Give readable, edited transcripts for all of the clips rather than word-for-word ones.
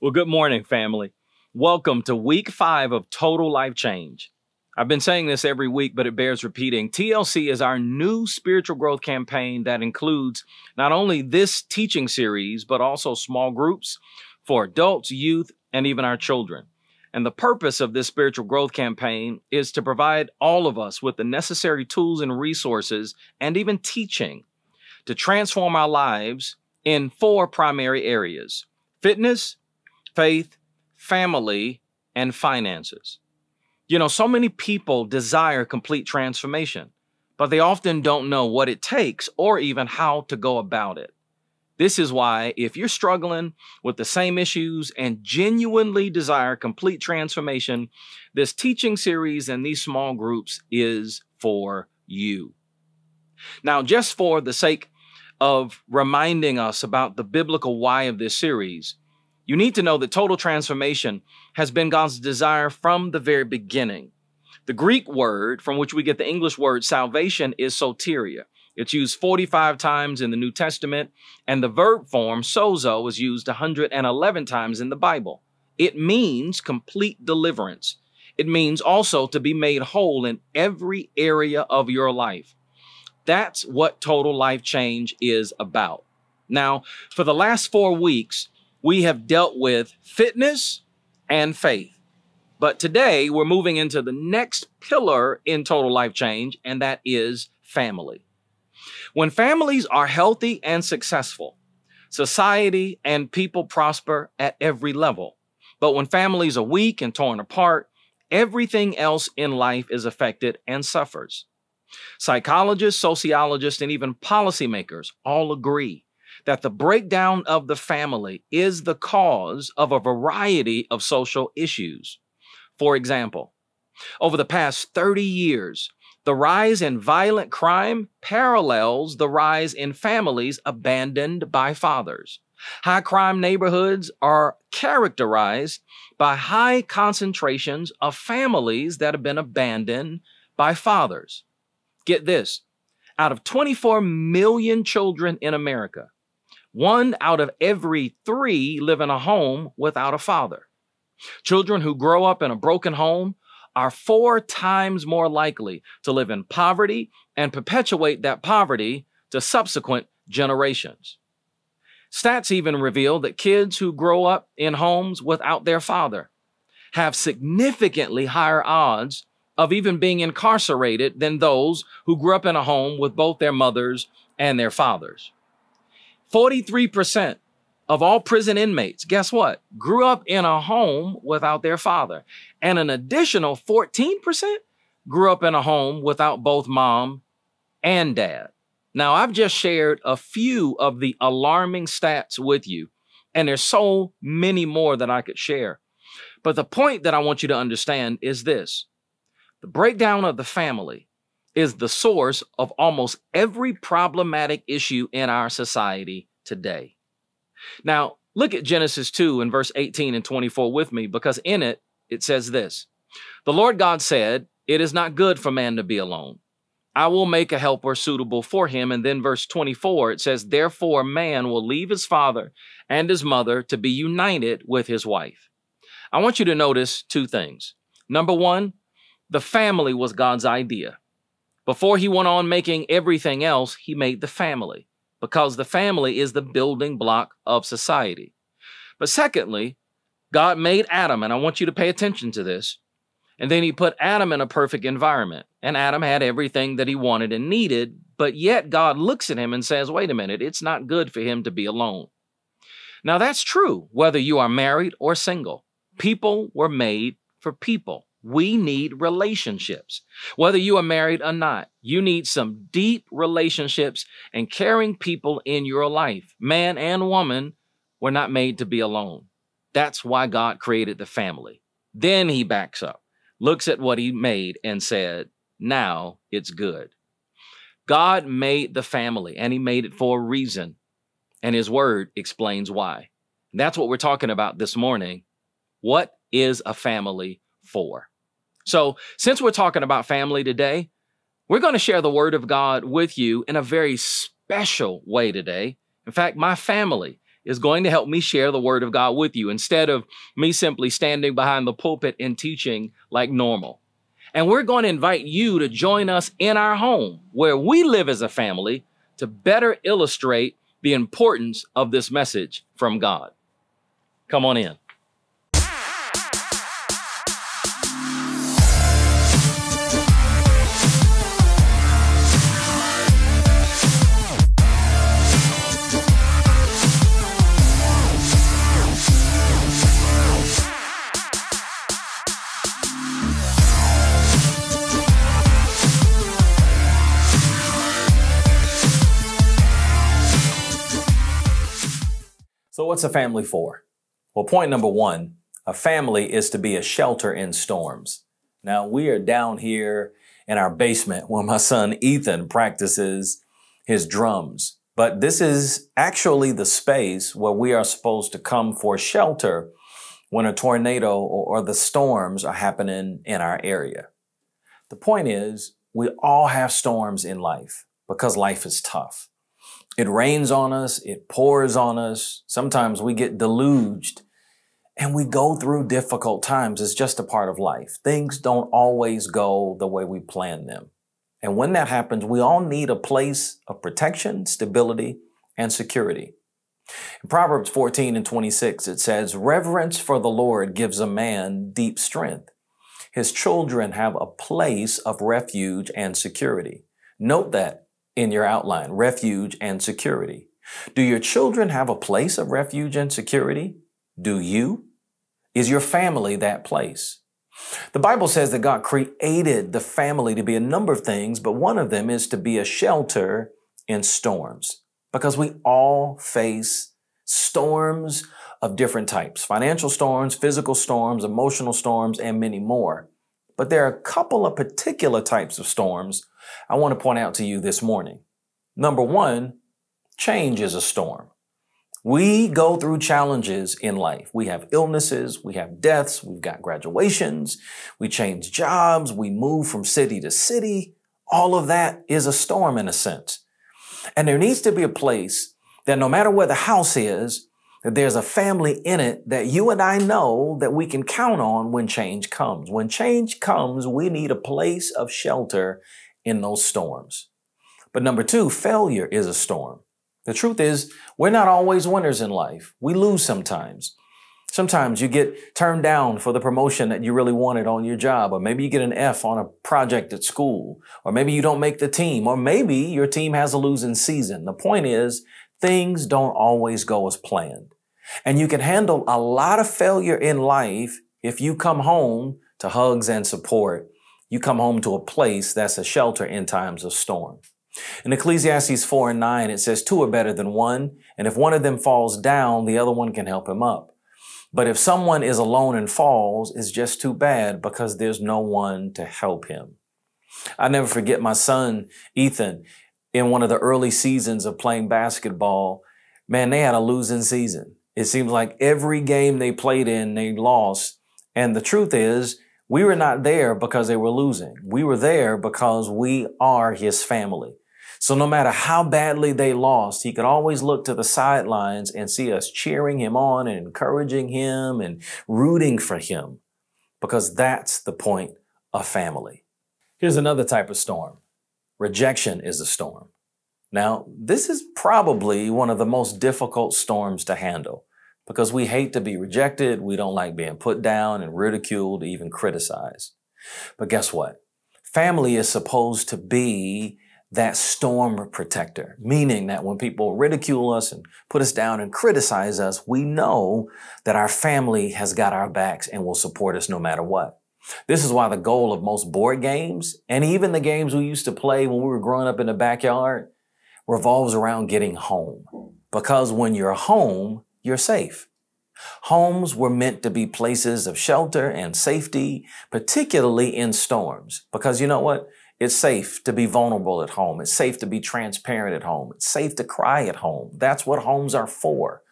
Well, good morning, family. Welcome to week 5 of Total Life Change. I've been saying this every week, but it bears repeating. TLC is our new spiritual growth campaign that includes not only this teaching series, but also small groups for adults, youth, and even our children. And the purpose of this spiritual growth campaign is to provide all of us with the necessary tools and resources and even teaching to transform our lives in 4 primary areas: fitness, faith, family, and finances. You know, so many people desire complete transformation, but they often don't know what it takes or even how to go about it. This is why, if you're struggling with the same issues and genuinely desire complete transformation, this teaching series and these small groups is for you. Now, just for the sake of reminding us about the biblical why of this series, you need to know that total transformation has been God's desire from the very beginning. The Greek word from which we get the English word salvation is soteria. It's used 45 times in the New Testament, and the verb form sozo is used 111 times in the Bible. It means complete deliverance. It means also to be made whole in every area of your life. That's what total life change is about. Now, for the last 4 weeks, we have dealt with fitness and faith. But today we're moving into the next pillar in total life change, and that is family. When families are healthy and successful, society and people prosper at every level. But when families are weak and torn apart, everything else in life is affected and suffers. Psychologists, sociologists, and even policymakers all agree that the breakdown of the family is the cause of a variety of social issues. For example, over the past 30 years, the rise in violent crime parallels the rise in families abandoned by fathers. High crime neighborhoods are characterized by high concentrations of families that have been abandoned by fathers. Get this, out of 24 million children in America, 1 out of every 3 live in a home without a father. Children who grow up in a broken home are 4 times more likely to live in poverty and perpetuate that poverty to subsequent generations. Stats even reveal that kids who grow up in homes without their father have significantly higher odds of even being incarcerated than those who grew up in a home with both their mothers and their fathers. 43% of all prison inmates, guess what, grew up in a home without their father. And an additional 14% grew up in a home without both mom and dad. Now, I've just shared a few of the alarming stats with you, and there's so many more that I could share. But the point that I want you to understand is this: the breakdown of the family is the source of almost every problematic issue in our society today. Now, look at Genesis 2 and verse 18 and 24 with me, because in it, it says this: "The Lord God said, 'It is not good for man to be alone. I will make a helper suitable for him.'" And then verse 24, it says, "Therefore man will leave his father and his mother to be united with his wife." I want you to notice 2 things. Number 1, the family was God's idea. Before he went on making everything else, he made the family, because the family is the building block of society. But secondly, God made Adam, and I want you to pay attention to this, and then he put Adam in a perfect environment, and Adam had everything that he wanted and needed, but yet God looks at him and says, wait a minute, it's not good for him to be alone. Now that's true, whether you are married or single. People were made for people. We need relationships. Whether you are married or not, you need some deep relationships and caring people in your life. Man and woman were not made to be alone. That's why God created the family. Then he backs up, looks at what he made and said, now it's good. God made the family, and he made it for a reason, and his word explains why. And that's what we're talking about this morning. What is a family for? So since we're talking about family today, we're going to share the word of God with you in a very special way today. In fact, my family is going to help me share the word of God with you instead of me simply standing behind the pulpit and teaching like normal. And we're going to invite you to join us in our home where we live as a family to better illustrate the importance of this message from God. Come on in. So what's a family for? Well, point number one, a family is to be a shelter in storms. Now, we are down here in our basement where my son Ethan practices his drums. But this is actually the space where we are supposed to come for shelter when a tornado or the storms are happening in our area. The point is, we all have storms in life because life is tough. It rains on us, it pours on us. Sometimes we get deluged and we go through difficult times. It's just a part of life. Things don't always go the way we plan them. And when that happens, we all need a place of protection, stability, and security. In Proverbs 14:26, it says, "Reverence for the Lord gives a man deep strength. His children have a place of refuge and security." Note that in your outline, refuge and security. Do your children have a place of refuge and security? Do you? Is your family that place? The Bible says that God created the family to be a number of things, but one of them is to be a shelter in storms, because we all face storms of different types: financial storms, physical storms, emotional storms, and many more. But there are a couple of particular types of storms I want to point out to you this morning. Number one, change is a storm. We go through challenges in life. We have illnesses, we have deaths, we've got graduations, we change jobs, we move from city to city. All of that is a storm in a sense. And there needs to be a place that no matter where the house is, that there's a family in it that you and I know that we can count on when change comes. When change comes, we need a place of shelter in those storms. But number two, failure is a storm. The truth is, we're not always winners in life. We lose sometimes. Sometimes you get turned down for the promotion that you really wanted on your job, or maybe you get an F on a project at school, or maybe you don't make the team, or maybe your team has a losing season. The point is, things don't always go as planned. And you can handle a lot of failure in life if you come home to hugs and support. You come home to a place that's a shelter in times of storm. In Ecclesiastes 4:9, it says, "Two are better than one, and if one of them falls down, the other one can help him up. But if someone is alone and falls, it's just too bad because there's no one to help him." I never forget my son, Ethan, in one of the early seasons of playing basketball. Man, they had a losing season. It seems like every game they played in, they lost. And the truth is, we were not there because they were losing. We were there because we are his family. So no matter how badly they lost, he could always look to the sidelines and see us cheering him on and encouraging him and rooting for him, because that's the point of family. Here's another type of storm. Rejection is a storm. Now, this is probably one of the most difficult storms to handle because we hate to be rejected. We don't like being put down and ridiculed, even criticized. But guess what? Family is supposed to be that storm protector, meaning that when people ridicule us and put us down and criticize us, we know that our family has got our backs and will support us no matter what. This is why the goal of most board games, and even the games we used to play when we were growing up in the backyard, revolves around getting home. Because when you're home, you're safe. Homes were meant to be places of shelter and safety, particularly in storms. Because you know what? It's safe to be vulnerable at home. It's safe to be transparent at home. It's safe to cry at home. That's what homes are for.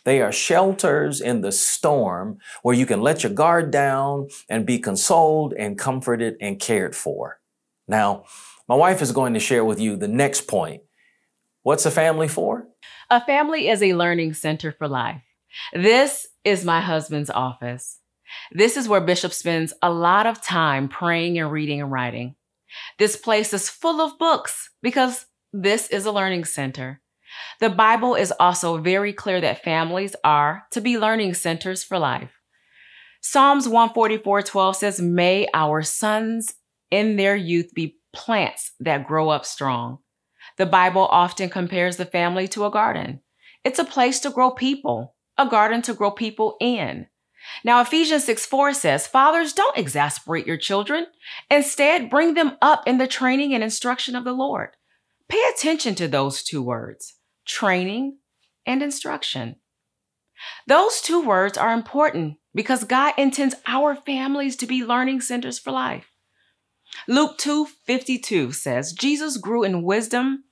They are shelters in the storm where you can let your guard down and be consoled and comforted and cared for. Now, my wife is going to share with you the next point. What's a family for? A family is a learning center for life. This is my husband's office. This is where Bishop spends a lot of time praying and reading and writing. This place is full of books because this is a learning center. The Bible is also very clear that families are to be learning centers for life. Psalms 144:12 says, "May our sons in their youth be plants that grow up strong." The Bible often compares the family to a garden. It's a place to grow people, a garden to grow people in. Now, Ephesians 6:4 says, "Fathers, don't exasperate your children. Instead, bring them up in the training and instruction of the Lord." Pay attention to those two words, training and instruction. Those two words are important because God intends our families to be learning centers for life. Luke 2:52 says, "Jesus grew in wisdom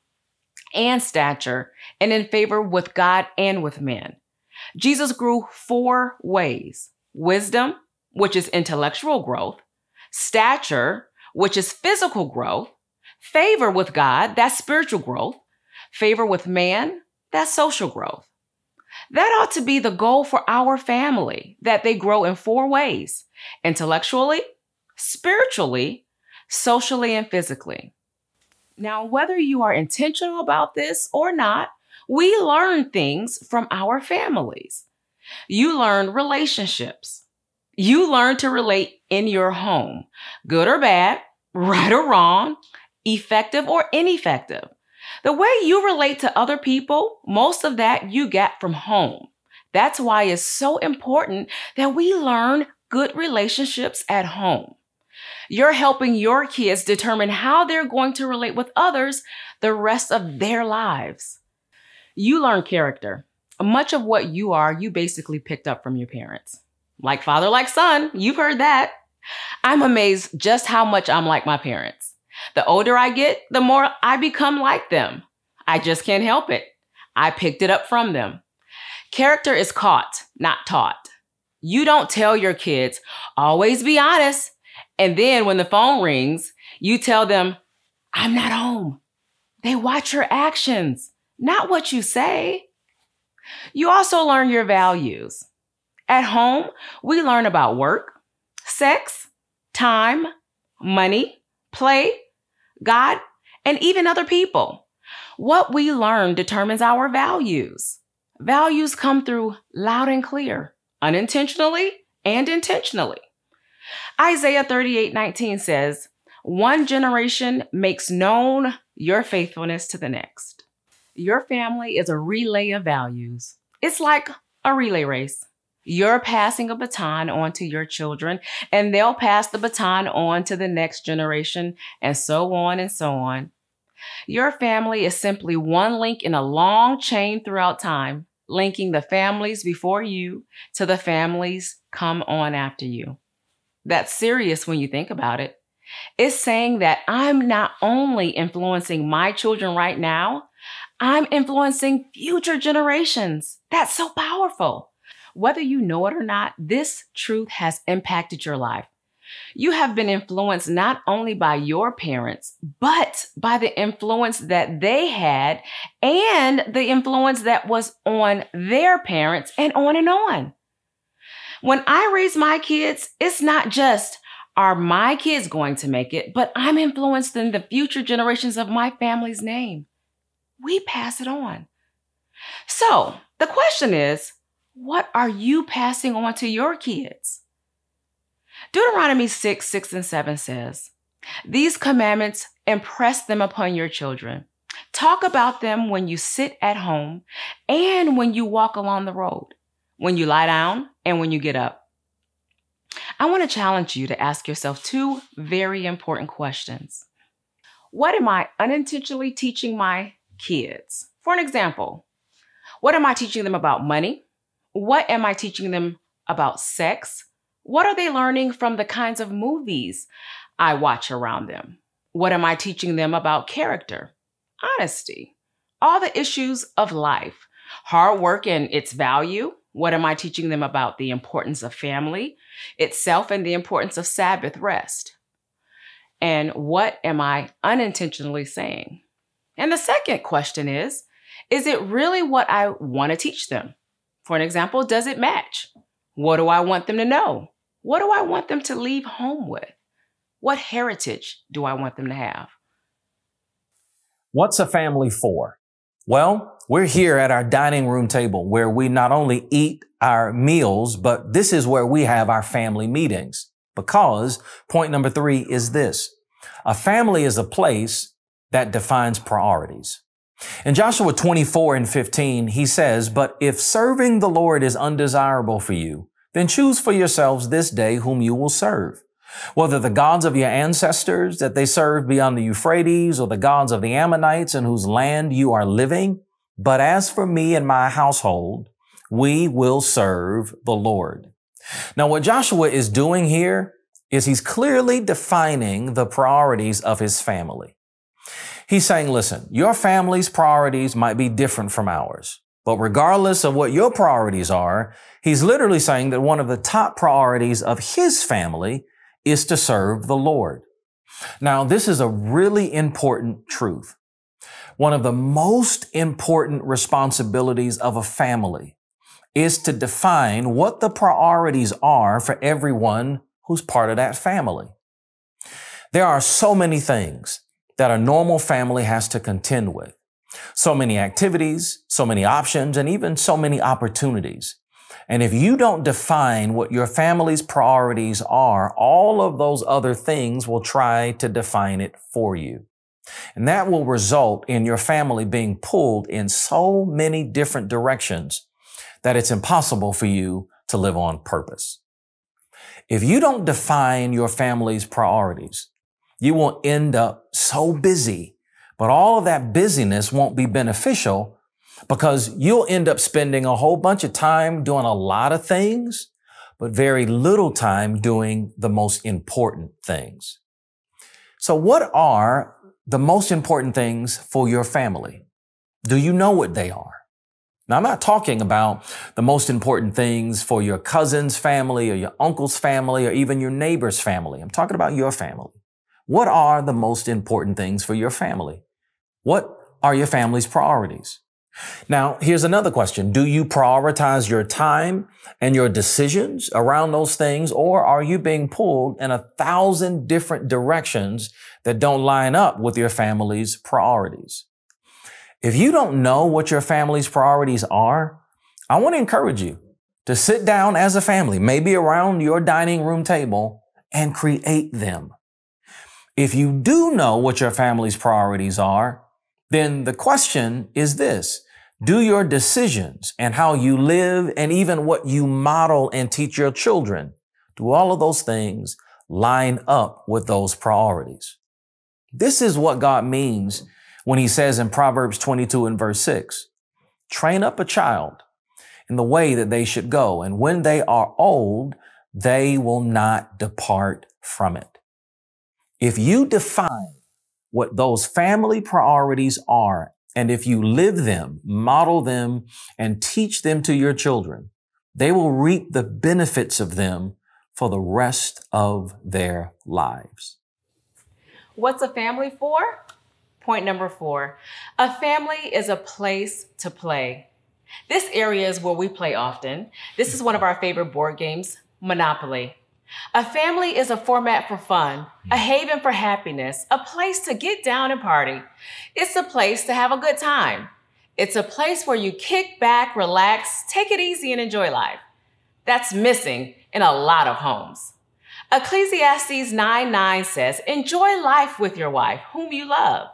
and stature and in favor with God and with men." Jesus grew 4 ways: wisdom, which is intellectual growth; stature, which is physical growth; favor with God, that's spiritual growth; favor with man, that's social growth. That ought to be the goal for our family, that they grow in 4 ways: intellectually, spiritually, socially, and physically. Now, whether you are intentional about this or not, we learn things from our families. You learn relationships. You learn to relate in your home, good or bad, right or wrong, effective or ineffective. The way you relate to other people, most of that you get from home. That's why it's so important that we learn good relationships at home. You're helping your kids determine how they're going to relate with others the rest of their lives. You learn character. Much of what you are, you basically picked up from your parents. Like father, like son, you've heard that. I'm amazed just how much I'm like my parents. The older I get, the more I become like them. I just can't help it. I picked it up from them. Character is caught, not taught. You don't tell your kids, "Always be honest." And then when the phone rings, you tell them, "I'm not home." They watch your actions, not what you say. You also learn your values. At home, we learn about work, sex, time, money, play, God, and even other people. What we learn determines our values. Values come through loud and clear, unintentionally and intentionally. Isaiah 38:19 says, "One generation makes known your faithfulness to the next." Your family is a relay of values. It's like a relay race. You're passing a baton on to your children, and they'll pass the baton on to the next generation, and so on and so on. Your family is simply one link in a long chain throughout time, linking the families before you to the families come on after you. That's serious when you think about it. It's saying that I'm not only influencing my children right now, I'm influencing future generations. That's so powerful. Whether you know it or not, this truth has impacted your life. You have been influenced not only by your parents, but by the influence that they had and the influence that was on their parents and on and on. When I raise my kids, it's not just, are my kids going to make it, but I'm influencing the future generations of my family's name. We pass it on. So the question is, what are you passing on to your kids? Deuteronomy 6:6-7 says, "These commandments impress them upon your children. Talk about them when you sit at home and when you walk along the road, when you lie down and when you get up." I want to challenge you to ask yourself 2 very important questions. What am I unintentionally teaching my kids? For an example, what am I teaching them about money? What am I teaching them about sex? What are they learning from the kinds of movies I watch around them? What am I teaching them about character, honesty, all the issues of life, hard work and its value? What am I teaching them about the importance of family itself and the importance of Sabbath rest? And what am I unintentionally saying? And the second question is Is it really what I want to teach them? For an example, does it match? What do I want them to know? What do I want them to leave home with? What heritage do I want them to have? What's a family for? Well, we're here at our dining room table where we not only eat our meals, but this is where we have our family meetings. Because point number 3 is this: a family is a place that defines priorities. In Joshua 24:15, he says, "But if serving the Lord is undesirable for you, then choose for yourselves this day whom you will serve, whether the gods of your ancestors that they served beyond the Euphrates or the gods of the Ammonites in whose land you are living. But as for me and my household, we will serve the Lord." Now, what Joshua is doing here is he's clearly defining the priorities of his family. He's saying, listen, your family's priorities might be different from ours, but regardless of what your priorities are, he's literally saying that one of the top priorities of his family is to serve the Lord. Now, this is a really important truth. One of the most important responsibilities of a family is to define what the priorities are for everyone who's part of that family. There are so many things that a normal family has to contend with. So many activities, so many options, and even so many opportunities. And if you don't define what your family's priorities are, all of those other things will try to define it for you. And that will result in your family being pulled in so many different directions that it's impossible for you to live on purpose. If you don't define your family's priorities, you will end up so busy, but all of that busyness won't be beneficial because you'll end up spending a whole bunch of time doing a lot of things, but very little time doing the most important things. So what are the most important things for your family? Do you know what they are? Now, I'm not talking about the most important things for your cousin's family or your uncle's family or even your neighbor's family. I'm talking about your family. What are the most important things for your family? What are your family's priorities? Now, here's another question. Do you prioritize your time and your decisions around those things, or are you being pulled in 1,000 different directions that don't line up with your family's priorities? If you don't know what your family's priorities are, I want to encourage you to sit down as a family, maybe around your dining room table, and create them. If you do know what your family's priorities are, then the question is this: do your decisions and how you live and even what you model and teach your children, do all of those things line up with those priorities? This is what God means when he says in Proverbs 22 and verse 6, "Train up a child in the way that they should go, and when they are old, they will not depart from it." If you define what those family priorities are, and if you live them, model them, and teach them to your children, they will reap the benefits of them for the rest of their lives. What's a family for? Point number 4, a family is a place to play. This area is where we play often. This is one of our favorite board games, Monopoly. A family is a format for fun, a haven for happiness, a place to get down and party. It's a place to have a good time. It's a place where you kick back, relax, take it easy, and enjoy life. That's missing in a lot of homes. Ecclesiastes 9:9 says, "Enjoy life with your wife, whom you love."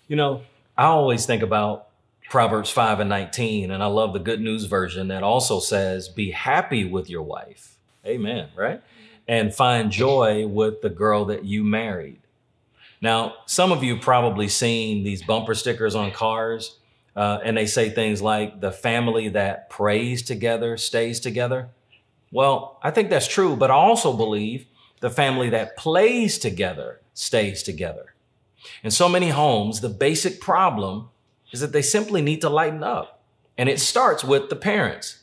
You know, I always think about Proverbs 5 and 19, and I love the Good News version that also says, "Be happy with your wife." Amen, right? And find joy with the girl that you married. Now, some of you probably seen these bumper stickers on cars, and they say things like, "The family that prays together stays together." Well, I think that's true, but I also believe the family that plays together stays together. In so many homes, the basic problem is that they simply need to lighten up. And it starts with the parents.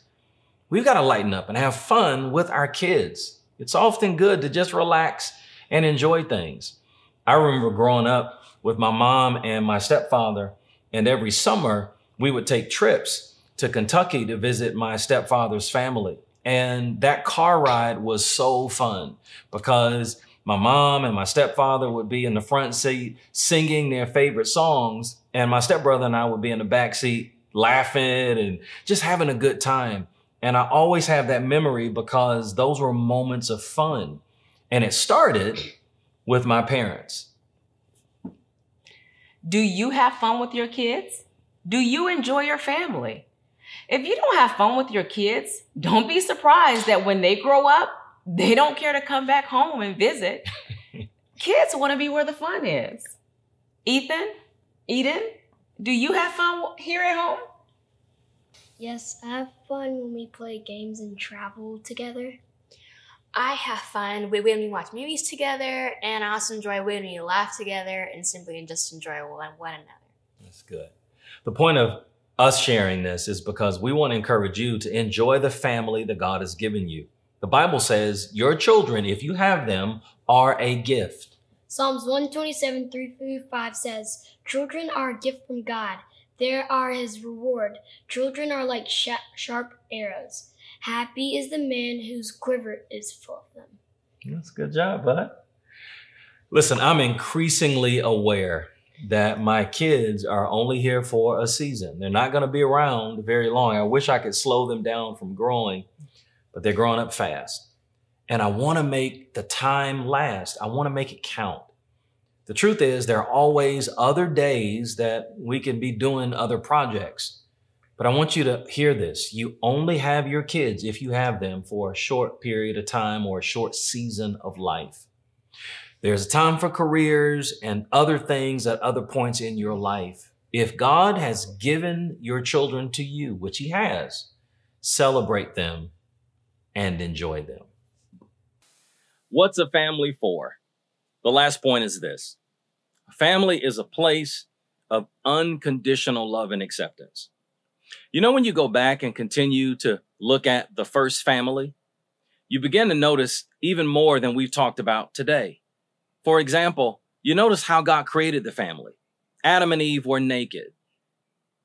We've got to lighten up and have fun with our kids. It's often good to just relax and enjoy things. I remember growing up with my mom and my stepfather, and every summer we would take trips to Kentucky to visit my stepfather's family. And that car ride was so fun because my mom and my stepfather would be in the front seat singing their favorite songs, and my stepbrother and I would be in the back seat laughing and just having a good time. And I always have that memory because those were moments of fun. And it started with my parents. Do you have fun with your kids? Do you enjoy your family? If you don't have fun with your kids, don't be surprised that when they grow up, they don't care to come back home and visit. Kids want to be where the fun is. Eden, do you have fun here at home? Yes, I have fun when we play games and travel together. I have fun when we watch movies together, and I also enjoy when we laugh together and simply just enjoy one another. That's good. The point of us sharing this is because we want to encourage you to enjoy the family that God has given you. The Bible says your children, if you have them, are a gift. Psalms 127, 3-5 says, "Children are a gift from God. They are his reward. Children are like sharp arrows. Happy is the man whose quiver is full of them." That's a good job, bud. Listen, I'm increasingly aware that my kids are only here for a season. They're not going to be around very long. I wish I could slow them down from growing, but they're growing up fast. And I want to make the time last. I want to make it count. The truth is, there are always other days that we can be doing other projects. But I want you to hear this. You only have your kids, if you have them, for a short period of time or a short season of life. There's a time for careers and other things at other points in your life. If God has given your children to you, which he has, celebrate them and enjoy them. What's a family for? The last point is this. A family is a place of unconditional love and acceptance. You know, when you go back and continue to look at the first family, you begin to notice even more than we've talked about today. For example, you notice how God created the family. Adam and Eve were naked.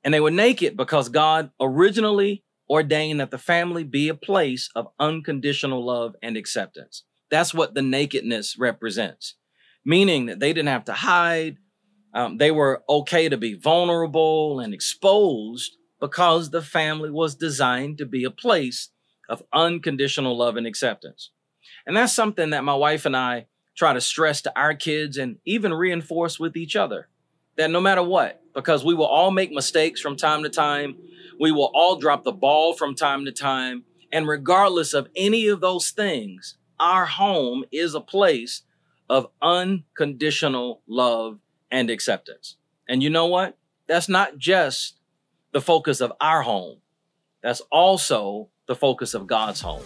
And they were naked because God originally ordained that the family be a place of unconditional love and acceptance. That's what the nakedness represents, meaning that they didn't have to hide. They were okay to be vulnerable and exposed because the family was designed to be a place of unconditional love and acceptance. And that's something that my wife and I try to stress to our kids and even reinforce with each other, that no matter what, because we will all make mistakes from time to time, we will all drop the ball from time to time, and regardless of any of those things, our home is a place of unconditional love and acceptance. And you know what? That's not just the focus of our home. That's also the focus of God's home.